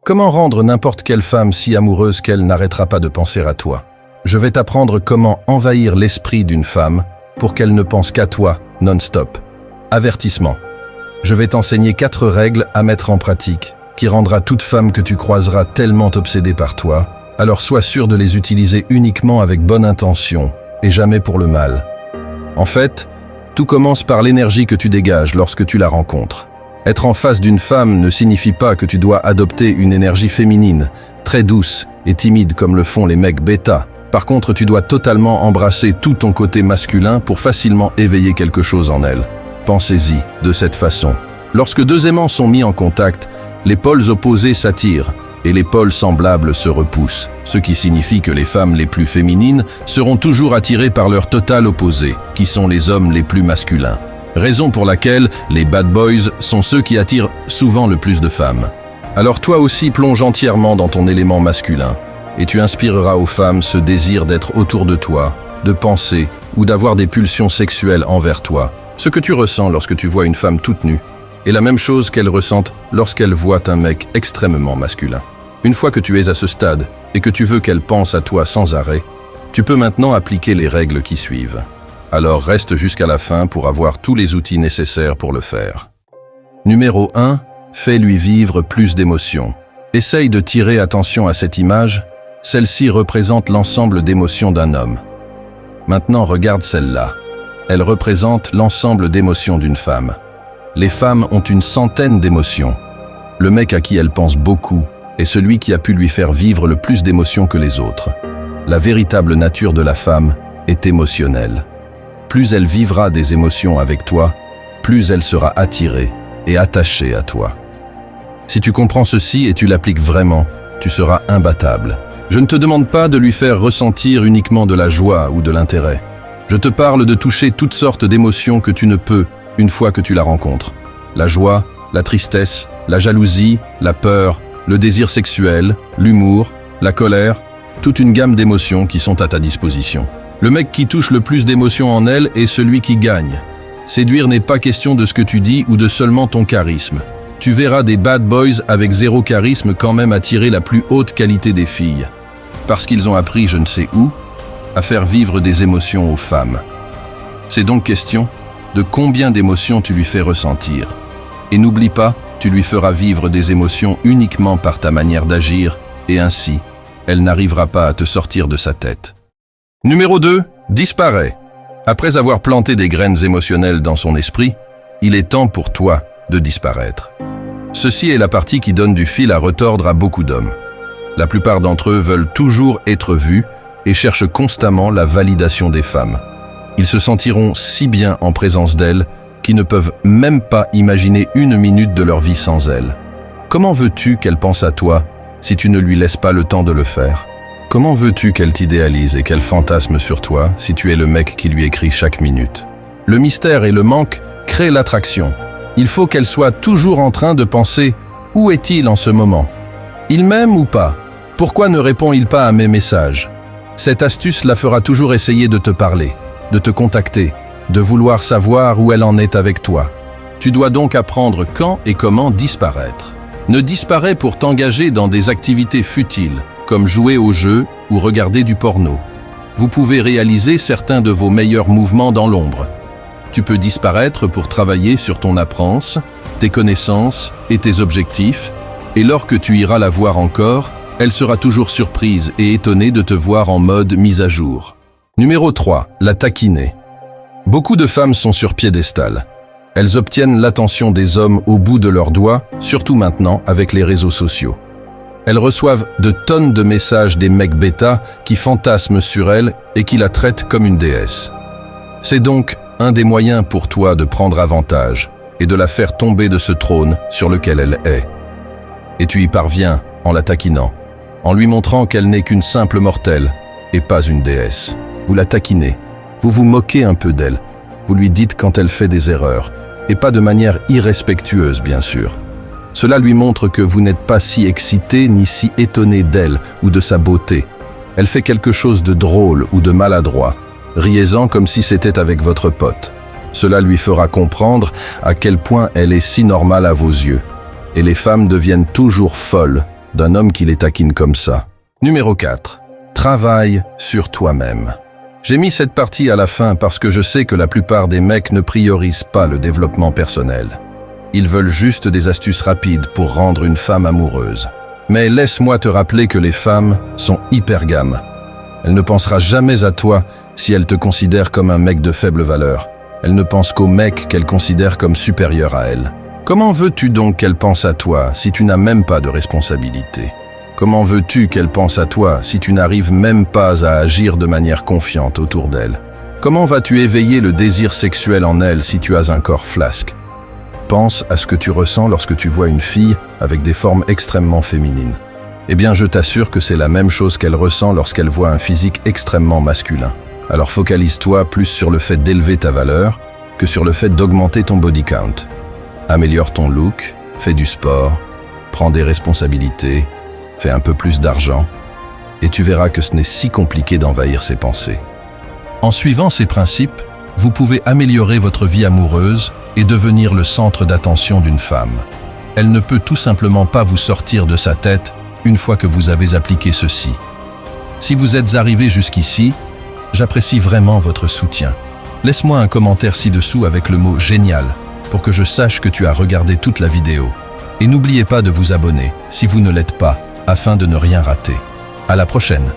Comment rendre n'importe quelle femme si amoureuse qu'elle n'arrêtera pas de penser à toi? Je vais t'apprendre comment envahir l'esprit d'une femme pour qu'elle ne pense qu'à toi non-stop. Avertissement. Je vais t'enseigner 4 règles à mettre en pratique qui rendra toute femme que tu croiseras tellement obsédée par toi, alors sois sûr de les utiliser uniquement avec bonne intention et jamais pour le mal. En fait, tout commence par l'énergie que tu dégages lorsque tu la rencontres. Être en face d'une femme ne signifie pas que tu dois adopter une énergie féminine, très douce et timide comme le font les mecs bêta. Par contre, tu dois totalement embrasser tout ton côté masculin pour facilement éveiller quelque chose en elle. Pensez-y de cette façon. Lorsque 2 aimants sont mis en contact, les pôles opposés s'attirent et les pôles semblables se repoussent, ce qui signifie que les femmes les plus féminines seront toujours attirées par leur total opposé, qui sont les hommes les plus masculins. Raison pour laquelle les bad boys sont ceux qui attirent souvent le plus de femmes. Alors toi aussi plonge entièrement dans ton élément masculin, et tu inspireras aux femmes ce désir d'être autour de toi, de penser ou d'avoir des pulsions sexuelles envers toi. Ce que tu ressens lorsque tu vois une femme toute nue est la même chose qu'elle ressentent lorsqu'elle voit un mec extrêmement masculin. Une fois que tu es à ce stade et que tu veux qu'elle pense à toi sans arrêt, tu peux maintenant appliquer les règles qui suivent. Alors reste jusqu'à la fin pour avoir tous les outils nécessaires pour le faire. Numéro 1. Fais-lui vivre plus d'émotions. Essaye de tirer attention à cette image. Celle-ci représente l'ensemble d'émotions d'un homme. Maintenant, regarde celle-là. Elle représente l'ensemble d'émotions d'une femme. Les femmes ont une centaine d'émotions. Le mec à qui elle pense beaucoup est celui qui a pu lui faire vivre le plus d'émotions que les autres. La véritable nature de la femme est émotionnelle. Plus elle vivra des émotions avec toi, plus elle sera attirée et attachée à toi. Si tu comprends ceci et tu l'appliques vraiment, tu seras imbattable. Je ne te demande pas de lui faire ressentir uniquement de la joie ou de l'intérêt. Je te parle de toucher toutes sortes d'émotions que tu ne peux une fois que tu la rencontres. La joie, la tristesse, la jalousie, la peur, le désir sexuel, l'humour, la colère, toute une gamme d'émotions qui sont à ta disposition. Le mec qui touche le plus d'émotions en elle est celui qui gagne. Séduire n'est pas question de ce que tu dis ou de seulement ton charisme. Tu verras des bad boys avec 0 charisme quand même attirer la plus haute qualité des filles. Parce qu'ils ont appris je ne sais où à faire vivre des émotions aux femmes. C'est donc question de combien d'émotions tu lui fais ressentir. Et n'oublie pas, tu lui feras vivre des émotions uniquement par ta manière d'agir et ainsi, elle n'arrivera pas à te sortir de sa tête. Numéro 2. Disparaît. Après avoir planté des graines émotionnelles dans son esprit, il est temps pour toi de disparaître. Ceci est la partie qui donne du fil à retordre à beaucoup d'hommes. La plupart d'entre eux veulent toujours être vus et cherchent constamment la validation des femmes. Ils se sentiront si bien en présence d'elles qu'ils ne peuvent même pas imaginer une minute de leur vie sans elles. Comment veux-tu qu'elle pense à toi si tu ne lui laisses pas le temps de le faire? Comment veux-tu qu'elle t'idéalise et qu'elle fantasme sur toi si tu es le mec qui lui écrit chaque minute? Le mystère et le manque créent l'attraction. Il faut qu'elle soit toujours en train de penser « Où est-il en ce moment? Il m'aime ou pas? Pourquoi ne répond-il pas à mes messages ?» Cette astuce la fera toujours essayer de te parler, de te contacter, de vouloir savoir où elle en est avec toi. Tu dois donc apprendre quand et comment disparaître. Ne disparais pour t'engager dans des activités futiles, comme jouer au jeu ou regarder du porno. Vous pouvez réaliser certains de vos meilleurs mouvements dans l'ombre. Tu peux disparaître pour travailler sur ton apparence, tes connaissances et tes objectifs, et lorsque tu iras la voir encore, elle sera toujours surprise et étonnée de te voir en mode mise à jour. Numéro 3. La taquiner. Beaucoup de femmes sont sur piédestal. Elles obtiennent l'attention des hommes au bout de leurs doigts, surtout maintenant avec les réseaux sociaux. Elles reçoivent de tonnes de messages des mecs bêta qui fantasment sur elles et qui la traitent comme une déesse. C'est donc un des moyens pour toi de prendre avantage et de la faire tomber de ce trône sur lequel elle est. Et tu y parviens en la taquinant, en lui montrant qu'elle n'est qu'une simple mortelle et pas une déesse. Vous la taquinez, vous vous moquez un peu d'elle, vous lui dites quand elle fait des erreurs, et pas de manière irrespectueuse bien sûr. Cela lui montre que vous n'êtes pas si excité ni si étonné d'elle ou de sa beauté. Elle fait quelque chose de drôle ou de maladroit. Riez-en comme si c'était avec votre pote. Cela lui fera comprendre à quel point elle est si normale à vos yeux. Et les femmes deviennent toujours folles d'un homme qui les taquine comme ça. Numéro 4. Travaille sur toi-même. J'ai mis cette partie à la fin parce que je sais que la plupart des mecs ne priorisent pas le développement personnel. Ils veulent juste des astuces rapides pour rendre une femme amoureuse. Mais laisse-moi te rappeler que les femmes sont hypergames. Elle ne pensera jamais à toi si elle te considère comme un mec de faible valeur. Elle ne pense qu'au mec qu'elle considère comme supérieur à elle. Comment veux-tu donc qu'elle pense à toi si tu n'as même pas de responsabilité? Comment veux-tu qu'elle pense à toi si tu n'arrives même pas à agir de manière confiante autour d'elle? Comment vas-tu éveiller le désir sexuel en elle si tu as un corps flasque? Pense à ce que tu ressens lorsque tu vois une fille avec des formes extrêmement féminines. Eh bien, je t'assure que c'est la même chose qu'elle ressent lorsqu'elle voit un physique extrêmement masculin. Alors focalise-toi plus sur le fait d'élever ta valeur que sur le fait d'augmenter ton body count. Améliore ton look, fais du sport, prends des responsabilités, fais un peu plus d'argent, et tu verras que ce n'est si compliqué d'envahir ses pensées. En suivant ces principes, vous pouvez améliorer votre vie amoureuse et devenir le centre d'attention d'une femme. Elle ne peut tout simplement pas vous sortir de sa tête une fois que vous avez appliqué ceci. Si vous êtes arrivé jusqu'ici, j'apprécie vraiment votre soutien. Laisse-moi un commentaire ci-dessous avec le mot « génial » pour que je sache que tu as regardé toute la vidéo. Et n'oubliez pas de vous abonner si vous ne l'êtes pas, afin de ne rien rater. À la prochaine!